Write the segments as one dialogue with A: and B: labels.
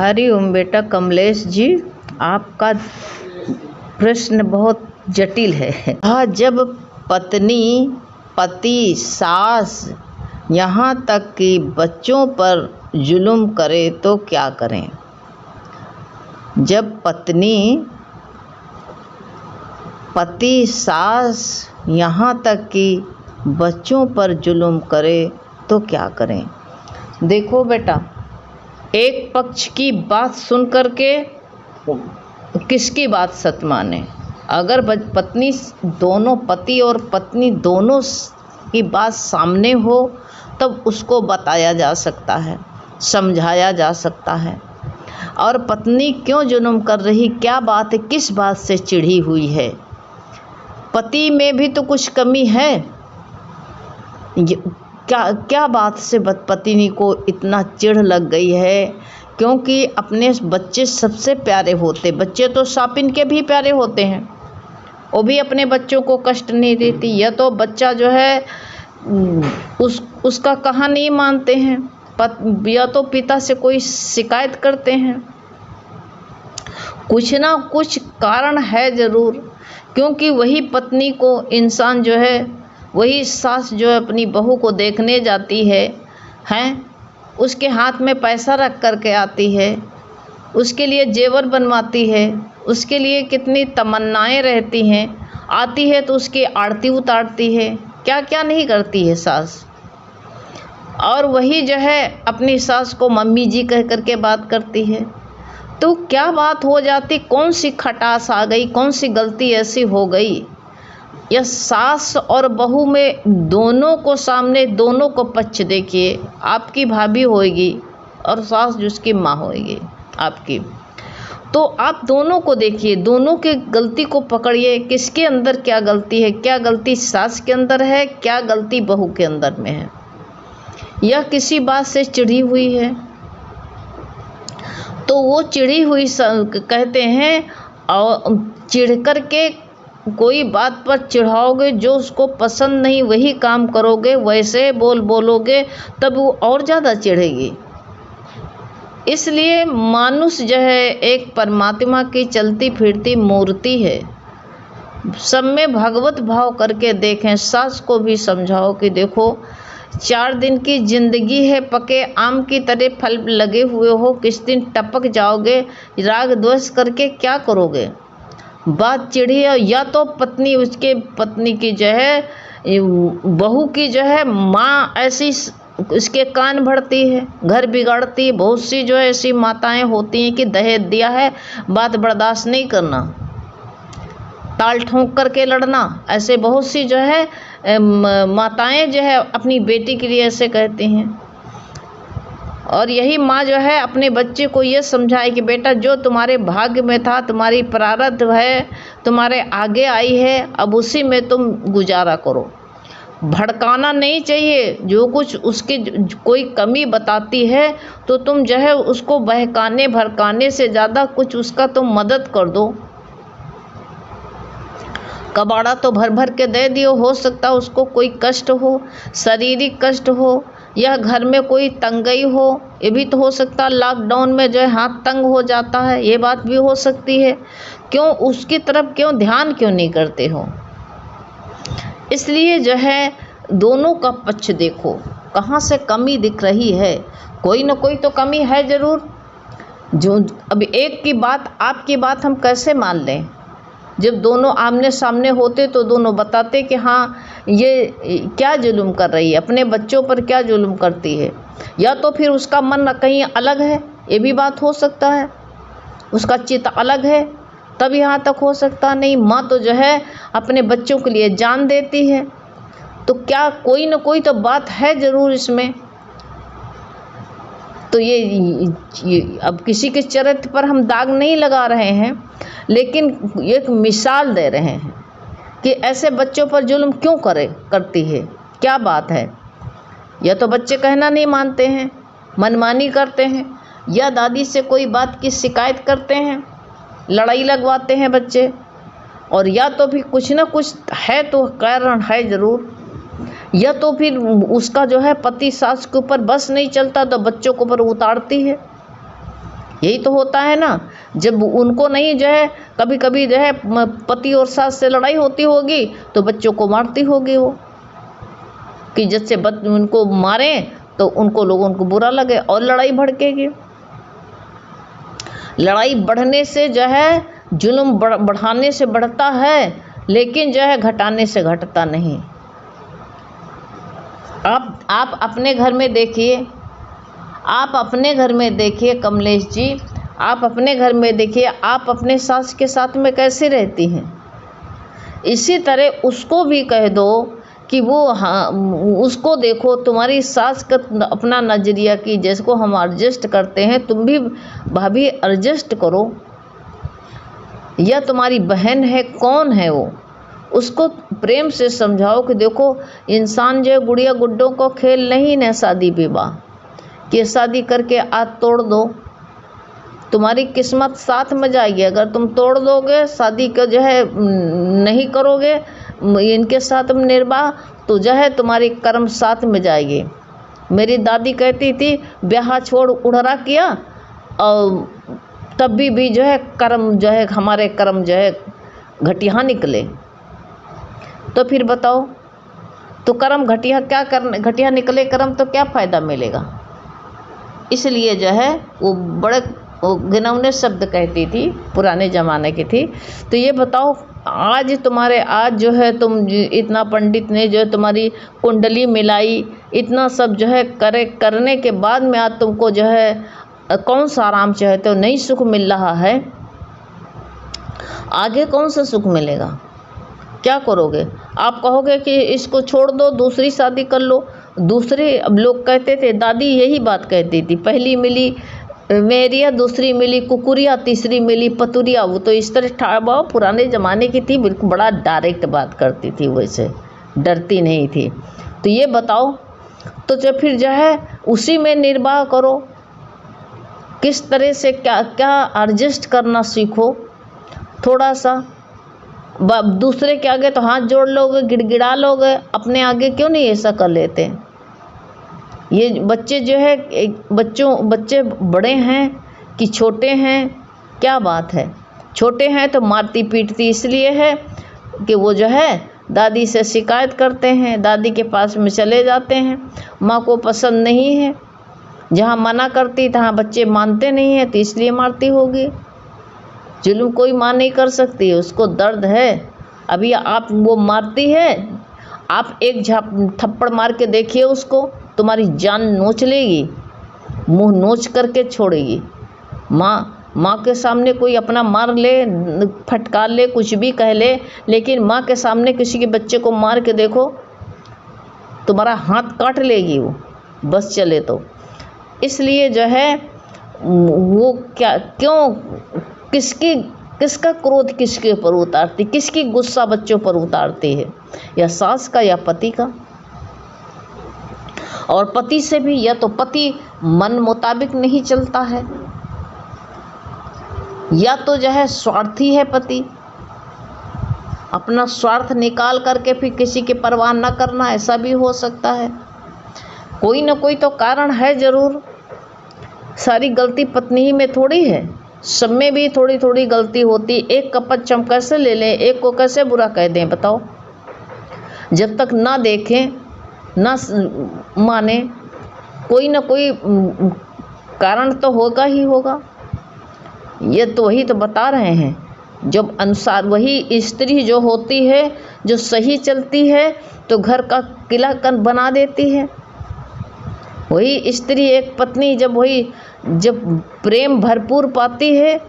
A: हरिओम बेटा कमलेश जी, आपका प्रश्न बहुत जटिल है। हाँ, जब पत्नी, पति, सास, यहाँ तक कि बच्चों पर जुल्म करे तो क्या करें? जब पत्नी, पति, सास, यहाँ तक कि बच्चों पर जुल्म करे तो क्या करें? देखो बेटा, एक पक्ष की बात सुन करके किसकी बात सच माने? अगर पत्नी दोनों, पति और पत्नी दोनों की बात सामने हो तब उसको बताया जा सकता है, समझाया जा सकता है। और पत्नी क्यों जुल्म कर रही, क्या बात है, किस बात से चिढ़ी हुई है? पति में भी तो कुछ कमी है। क्या बात से पत्नी को इतना चिढ़ लग गई है? क्योंकि अपने बच्चे सबसे प्यारे होते, बच्चे तो सापिन के भी प्यारे होते हैं, वो भी अपने बच्चों को कष्ट नहीं देती। या तो बच्चा जो है उसका कहा नहीं मानते हैं, या तो पिता से कोई शिकायत करते हैं। कुछ ना कुछ कारण है ज़रूर, क्योंकि वही पत्नी को इंसान जो है, वही सास जो है अपनी बहू को देखने जाती है, उसके हाथ में पैसा रख करके आती है, उसके लिए जेवर बनवाती है, उसके लिए कितनी तमन्नाएं रहती हैं, आती है तो उसकी आरती उतारती है, क्या क्या नहीं करती है सास। और वही जो है अपनी सास को मम्मी जी कह करके बात करती है। तो क्या बात हो जाती, कौन सी खटास आ गई, कौन सी गलती ऐसी हो गई? या सास और बहू में दोनों को सामने, दोनों को पक्ष देखिए, आपकी भाभी होएगी और सास जिसकी माँ होएगी आपकी, तो आप दोनों को देखिए, दोनों की गलती को पकड़िए, किसके अंदर क्या गलती है, क्या गलती सास के अंदर है, क्या गलती बहू के अंदर में है, या किसी बात से चिढ़ी हुई है। तो वो चिढ़ी हुई कहते हैं, और चिढ़ कर के कोई बात पर चिढ़ाओगे, जो उसको पसंद नहीं वही काम करोगे, वैसे बोलोगे, तब वो और ज़्यादा चिढ़ेगी। इसलिए मानुष जो है एक परमात्मा की चलती फिरती मूर्ति है। सब में भगवत भाव करके देखें। सास को भी समझाओ कि देखो, 4 दिन की जिंदगी है, पके आम की तरह फल लगे हुए हो, किस दिन टपक जाओगे, राग द्वेष करके क्या करोगे? बात चिढ़ी है। या तो पत्नी, उसके पत्नी की जो है, बहू की जो है माँ ऐसी उसके कान भरती है, घर बिगाड़ती है। बहुत सी जो है ऐसी माताएं होती हैं कि दहेज दिया है, बात बर्दाश्त नहीं करना, ताल ठोंक करके लड़ना। ऐसे बहुत सी जो है माताएं जो है अपनी बेटी के लिए ऐसे कहती हैं। और यही माँ जो है अपने बच्चे को ये समझाए कि बेटा, जो तुम्हारे भाग्य में था, तुम्हारी प्रारब्ध है, तुम्हारे आगे आई है, अब उसी में तुम गुजारा करो। भड़काना नहीं चाहिए। जो कुछ उसकी कोई कमी बताती है तो तुम जो है उसको बहकाने भड़काने से ज़्यादा कुछ उसका तुम मदद कर दो। कबाड़ा तो भर भर के दे दियो, हो सकता उसको कोई कष्ट हो, शारीरिक कष्ट हो, या घर में कोई तंगई हो, ये भी तो हो सकता। लॉकडाउन में जो है हाथ तंग हो जाता है, ये बात भी हो सकती है। क्यों उसकी तरफ क्यों ध्यान क्यों नहीं करते हो? इसलिए जो है दोनों का पक्ष देखो, कहाँ से कमी दिख रही है। कोई ना कोई तो कमी है ज़रूर। जो अब एक की बात, आपकी बात हम कैसे मान लें? जब दोनों आमने सामने होते तो दोनों बताते कि हाँ, ये क्या जुल्म कर रही है, अपने बच्चों पर क्या जुल्म करती है। या तो फिर उसका मन कहीं अलग है, ये भी बात हो सकता है, उसका चित्त अलग है, तब यहाँ तक हो सकता। नहीं, माँ तो जो है अपने बच्चों के लिए जान देती है। तो क्या कोई ना कोई तो बात है ज़रूर इसमें। तो ये अब किसी के चरित्र पर हम दाग नहीं लगा रहे हैं, लेकिन एक मिसाल दे रहे हैं कि ऐसे बच्चों पर जुल्म क्यों करती है, क्या बात है। या तो बच्चे कहना नहीं मानते हैं, मनमानी करते हैं, या दादी से कोई बात की शिकायत करते हैं, लड़ाई लगवाते हैं बच्चे, और या तो फिर कुछ ना कुछ है तो कारण है ज़रूर। या तो फिर उसका जो है पति सास के ऊपर बस नहीं चलता तो बच्चों के ऊपर उतारती है। यही तो होता है ना। जब उनको नहीं जो है कभी कभी जो है पति और सास से लड़ाई होती होगी तो बच्चों को मारती होगी वो, कि जैसे उनको मारें तो लोगों को बुरा लगे और लड़ाई भड़केगी। लड़ाई बढ़ने से जो है जुल्म बढ़ाने से बढ़ता है, लेकिन जो है घटाने से घटता नहीं। आप अपने घर में देखिए, आप अपने घर में देखिए कमलेश जी, आप अपने घर में देखिए, आप अपने सास के साथ में कैसे रहती हैं। इसी तरह उसको भी कह दो कि वो, हाँ, उसको देखो, तुम्हारी सास का अपना नज़रिया कि जिसको हम एडजस्ट करते हैं तुम भी भाभी एडजस्ट करो। या तुम्हारी बहन है, कौन है वो, उसको प्रेम से समझाओ कि देखो इंसान जो गुड़िया गुड्डों को खेल नहीं न शादी विवाह कि शादी करके आज तोड़ दो, तुम्हारी किस्मत साथ में जाएगी। अगर तुम तोड़ दोगे, शादी का जो है नहीं करोगे इनके साथ में निर्वाह, तो जो है तुम्हारी कर्म साथ में जाएगी। मेरी दादी कहती थी ब्याह छोड़ उड़रा किया, और तब भी जो है कर्म जो है हमारे कर्म जो है घटिया निकले। तो फिर बताओ, तो कर्म घटिया क्या करने, घटिया निकले कर्म तो क्या फ़ायदा मिलेगा। इसलिए जो है वो बड़े घिनौने शब्द कहती थी, पुराने ज़माने की थी। तो ये बताओ आज जो है तुम इतना पंडित ने जो है तुम्हारी कुंडली मिलाई, इतना सब जो है करने के बाद में आज तुमको जो है कौन सा आराम चाहते हो, नहीं सुख मिल रहा है, आगे कौन सा सुख मिलेगा, क्या करोगे। आप कहोगे कि इसको छोड़ दो, दूसरी शादी कर लो। दूसरे, अब लोग कहते थे, दादी यही बात कहती थी, पहली मिली मेरिया, दूसरी मिली कुकुरिया, तीसरी मिली पतुरिया। वो तो इस तरह पुराने ज़माने की थी, बिल्कुल बड़ा डायरेक्ट बात करती थी, वैसे डरती नहीं थी। तो ये बताओ, तो जो फिर जो है उसी में निर्वाह करो, किस तरह से क्या क्या एडजस्ट करना सीखो। थोड़ा सा दूसरे के आगे तो हाथ जोड़ लोगे, गिड़गिड़ा लोगे, अपने आगे क्यों नहीं ऐसा कर लेते। ये बच्चे जो है बच्चे बड़े हैं कि छोटे हैं, क्या बात है। छोटे हैं तो मारती पीटती इसलिए है कि वो जो है दादी से शिकायत करते हैं, दादी के पास में चले जाते हैं, माँ को पसंद नहीं है, जहाँ मना करती तहाँ बच्चे मानते नहीं हैं तो इसलिए मारती होगी। जुल्म कोई माँ नहीं कर सकती, उसको दर्द है। अभी आप वो मारती है, आप एक थप्पड़ मार के देखिए उसको, तुम्हारी जान नोच लेगी, मुंह नोच करके छोड़ेगी। माँ के सामने कोई अपना मार ले, फटकार ले, कुछ भी कह ले, लेकिन माँ के सामने किसी के बच्चे को मार के देखो, तुम्हारा हाथ काट लेगी वो, बस चले तो। इसलिए जो है वो किसका क्रोध किसके ऊपर उतारती, किसकी गुस्सा बच्चों पर उतारती है, या सास का या पति का। और पति से भी, या तो पति मन मुताबिक नहीं चलता है, या तो जो है स्वार्थी है पति, अपना स्वार्थ निकाल करके फिर किसी की परवाह न करना, ऐसा भी हो सकता है। कोई न कोई तो कारण है ज़रूर। सारी गलती पत्नी ही में थोड़ी है, सब में भी थोड़ी थोड़ी गलती होती। एक कपच हम कैसे ले लें, एक को कैसे बुरा कह दें, बताओ। जब तक ना देखें ना माने, कोई ना कोई कारण तो होगा ही होगा। ये तो वही तो बता रहे हैं, जब अनुसार वही स्त्री जो होती है, जो सही चलती है तो घर का किला कन बना देती है। वही स्त्री, एक पत्नी जब प्रेम भरपूर पाती है,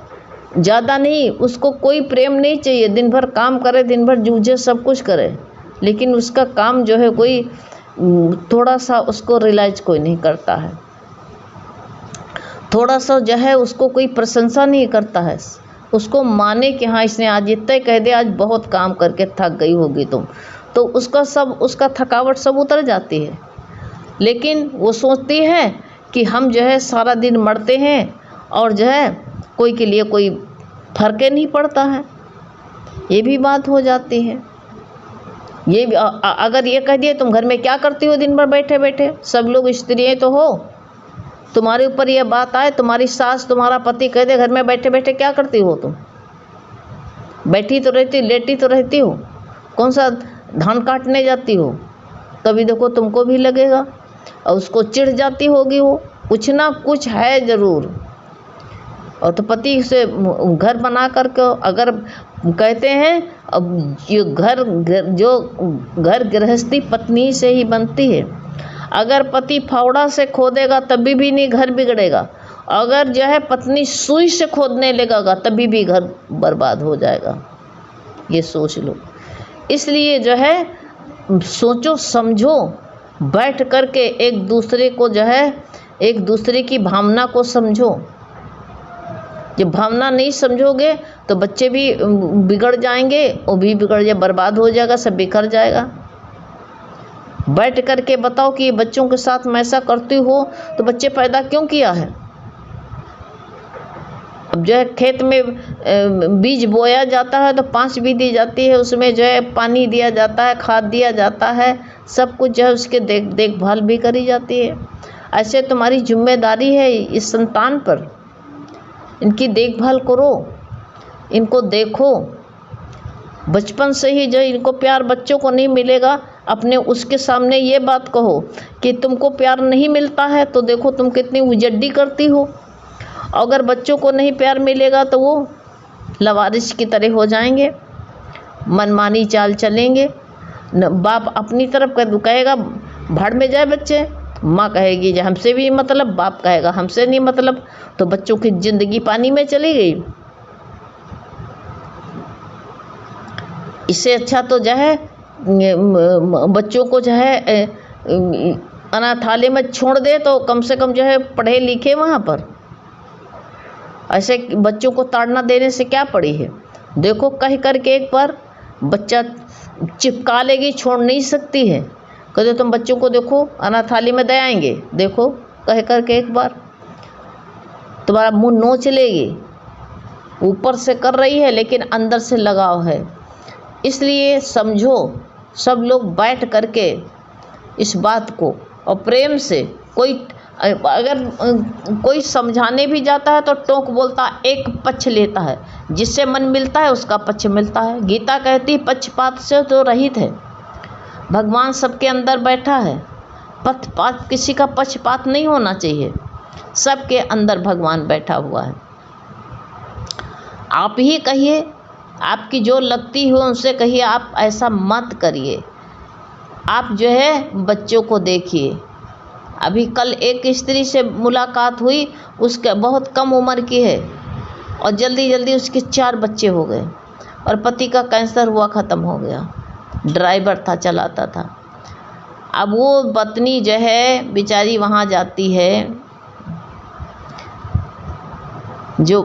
A: ज़्यादा नहीं, उसको कोई प्रेम नहीं चाहिए, दिन भर काम करे, दिन भर जूझे, सब कुछ करे, लेकिन उसका काम जो है कोई थोड़ा सा उसको रियलाइज कोई नहीं करता है, थोड़ा सा जो है उसको कोई प्रशंसा नहीं करता है, उसको माने कि हाँ इसने आज इतना कह दे, आज बहुत काम करके थक गई होगी तुम, तो उसका थकावट सब उतर जाती है। लेकिन वो सोचती है कि हम जो है सारा दिन मरते हैं और जो है कोई के लिए कोई फर्क नहीं पड़ता है, ये भी बात हो जाती है। ये भी अगर ये कह दिए तुम घर में क्या करती हो दिन भर बैठे बैठे, सब लोग स्त्रियाँ तो हो, तुम्हारे ऊपर ये बात आए, तुम्हारी सास तुम्हारा पति कह दे घर में बैठे बैठे क्या करती हो तुम, बैठी तो रहती, लेटी तो रहती हो, कौन सा धान काटने जाती हो, तभी देखो तुमको भी लगेगा और उसको चिढ़ जाती होगी, वो कुछ ना कुछ है ज़रूर। और तो पति से घर बना करके अगर कहते हैं, अब ये जो घर गृहस्थी पत्नी से ही बनती है। अगर पति फावड़ा से खोदेगा तभी भी नहीं घर बिगड़ेगा, अगर जो है पत्नी सुई से खोदने लगेगा तभी भी घर बर्बाद हो जाएगा, ये सोच लो। इसलिए जो है सोचो समझो, बैठ करके एक दूसरे को जो है, एक दूसरे की भावना को समझो। जब भावना नहीं समझोगे तो बच्चे भी बिगड़ जाएंगे, वो भी बिगड़ जाए, बर्बाद हो जाएगा, सब बिखर जाएगा। बैठ करके बताओ कि बच्चों के साथ मैं ऐसा करती हो तो बच्चे पैदा क्यों किया है। अब जो है खेत में बीज बोया जाता है तो 5 भी दी जाती है, उसमें जो है पानी दिया जाता है, खाद दिया जाता है, सब कुछ जो है उसके देखभाल भी करी जाती है। ऐसे तुम्हारी जिम्मेदारी है इस संतान पर, इनकी देखभाल करो, इनको देखो। बचपन से ही जो इनको प्यार बच्चों को नहीं मिलेगा, अपने उसके सामने ये बात कहो कि तुमको प्यार नहीं मिलता है तो देखो तुम कितनी उजड्डी करती हो। अगर बच्चों को नहीं प्यार मिलेगा तो वो लवारिस की तरह हो जाएंगे, मनमानी चाल चलेंगे। बाप अपनी तरफ कहेगा भाड़ में जाए बच्चे, माँ कहेगी जो हमसे भी मतलब, बाप कहेगा हमसे नहीं मतलब, तो बच्चों की ज़िंदगी पानी में चली गई। इससे अच्छा तो जो है बच्चों को जो है अनाथालय में छोड़ दे तो कम से कम जो है पढ़े लिखे वहाँ पर। ऐसे बच्चों को ताड़ना देने से क्या पड़ी है। देखो कह करके एक बार बच्चा चिपका लेगी, छोड़ नहीं सकती है। कहते तुम बच्चों को देखो अनाथालय में दे आएंगे, देखो कह करके एक बार तुम्हारा मुंह नोच लेगी। ऊपर से कर रही है लेकिन अंदर से लगाव है। इसलिए समझो, सब लोग बैठ करके इस बात को और प्रेम से, कोई अगर कोई समझाने भी जाता है तो टोक बोलता, एक पक्ष लेता है, जिससे मन मिलता है उसका पक्ष मिलता है। गीता कहती पक्षपात से तो रहित है, भगवान सबके अंदर बैठा है, पक्षपात किसी का पक्षपात नहीं होना चाहिए, सबके अंदर भगवान बैठा हुआ है। आप ही कहिए, आपकी जो लगती हो उनसे कहिए आप ऐसा मत करिए। आप जो है बच्चों को देखिए। अभी कल एक स्त्री से मुलाकात हुई, उसके बहुत कम उम्र की है और जल्दी जल्दी उसके 4 बच्चे हो गए और पति का कैंसर हुआ, ख़त्म हो गया। ड्राइवर था, चलाता था। अब वो पत्नी जो है बेचारी वहाँ जाती है, जो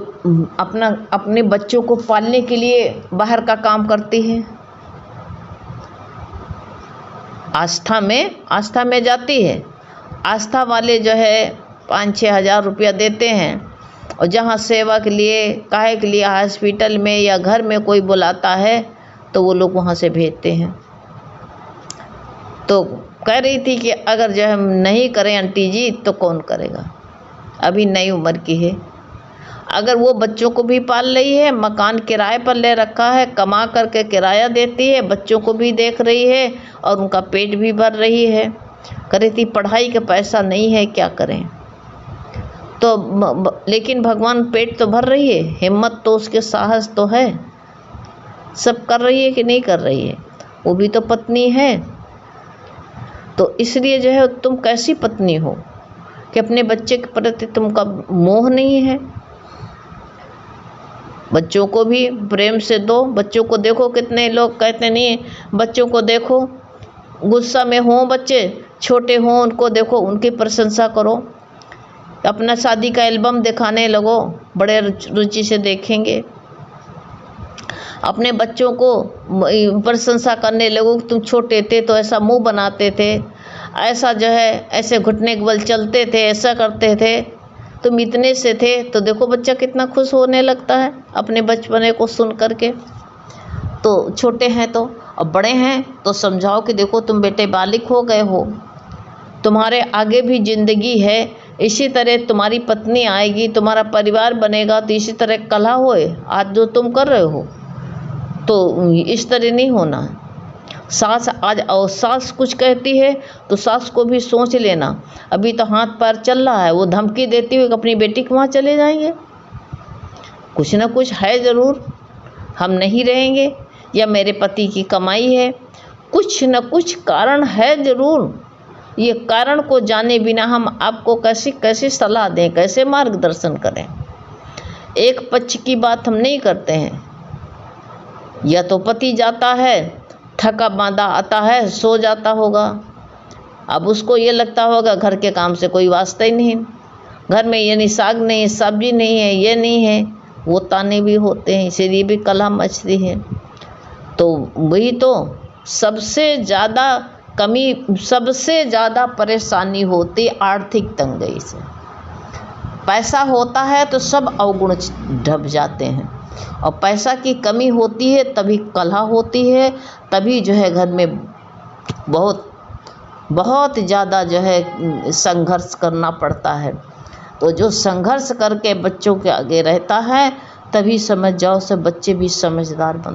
A: अपने बच्चों को पालने के लिए बाहर का काम करती है। आस्था में जाती है। आस्था वाले जो है 5-6 हज़ार रुपया देते हैं और जहाँ सेवा के लिए, काहे के लिए हॉस्पिटल में या घर में कोई बुलाता है तो वो लोग वहाँ से भेजते हैं। तो कह रही थी कि अगर जो हम नहीं करें आंटी जी तो कौन करेगा, अभी नई उम्र की है। अगर वो बच्चों को भी पाल रही है, मकान किराए पर ले रखा है, कमा करके किराया देती है, बच्चों को भी देख रही है और उनका पेट भी भर रही है। कह रही थी पढ़ाई का पैसा नहीं है, क्या करें। तो लेकिन भगवान पेट तो भर रही है, हिम्मत तो उसके, साहस तो है, सब कर रही है कि नहीं कर रही है, वो भी तो पत्नी है। तो इसलिए जो है तुम कैसी पत्नी हो कि अपने बच्चे के प्रति तुमका मोह नहीं है। बच्चों को भी प्रेम से दो। बच्चों को देखो, कितने लोग कहते नहीं, बच्चों को देखो गुस्सा में हो, बच्चे छोटे हों उनको देखो, उनकी प्रशंसा करो। अपना शादी का एल्बम दिखाने लगो, बड़े रुचि से देखेंगे। अपने बच्चों को प्रशंसा करने लगो, तुम छोटे थे तो ऐसा मुंह बनाते थे, ऐसा जो है ऐसे घुटने के बल चलते थे, ऐसा करते थे, तुम इतने से थे। तो देखो बच्चा कितना खुश होने लगता है अपने बचपने को सुन करके। तो छोटे हैं तो, और बड़े हैं तो समझाओ कि देखो तुम बेटे बालिग हो गए हो, तुम्हारे आगे भी ज़िंदगी है, इसी तरह तुम्हारी पत्नी आएगी, तुम्हारा परिवार बनेगा, तो इसी तरह कलह होए। आज जो तुम कर रहे हो तो इस तरह नहीं होना। सास आज और सास कुछ कहती है तो सास को भी सोच लेना, अभी तो हाथ पैर चल रहा है, वो धमकी देती हुई अपनी बेटी के वहाँ चले जाएंगे, कुछ ना कुछ है ज़रूर, हम नहीं रहेंगे, या मेरे पति की कमाई है, कुछ न कुछ कारण है ज़रूर। ये कारण को जाने बिना हम आपको कैसे सलाह दें, कैसे मार्गदर्शन करें। एक पक्ष की बात हम नहीं करते हैं। या तो पति जाता है, थका मांदा आता है, सो जाता होगा, अब उसको ये लगता होगा घर के काम से कोई वास्ता ही नहीं, घर में ये नहीं साग नहीं, सब्जी नहीं है, ये नहीं है, वो ताने भी होते हैं, इसीलिए भी कलह मचती है। तो वही तो सबसे ज़्यादा परेशानी होती आर्थिक तंगी से। पैसा होता है तो सब अवगुण ढप जाते हैं, और पैसा की कमी होती है तभी कलह होती है, तभी जो है घर में बहुत ज़्यादा जो है संघर्ष करना पड़ता है। तो जो संघर्ष करके बच्चों के आगे रहता है, तभी समझ जाओ सब बच्चे भी समझदार बनते हैं।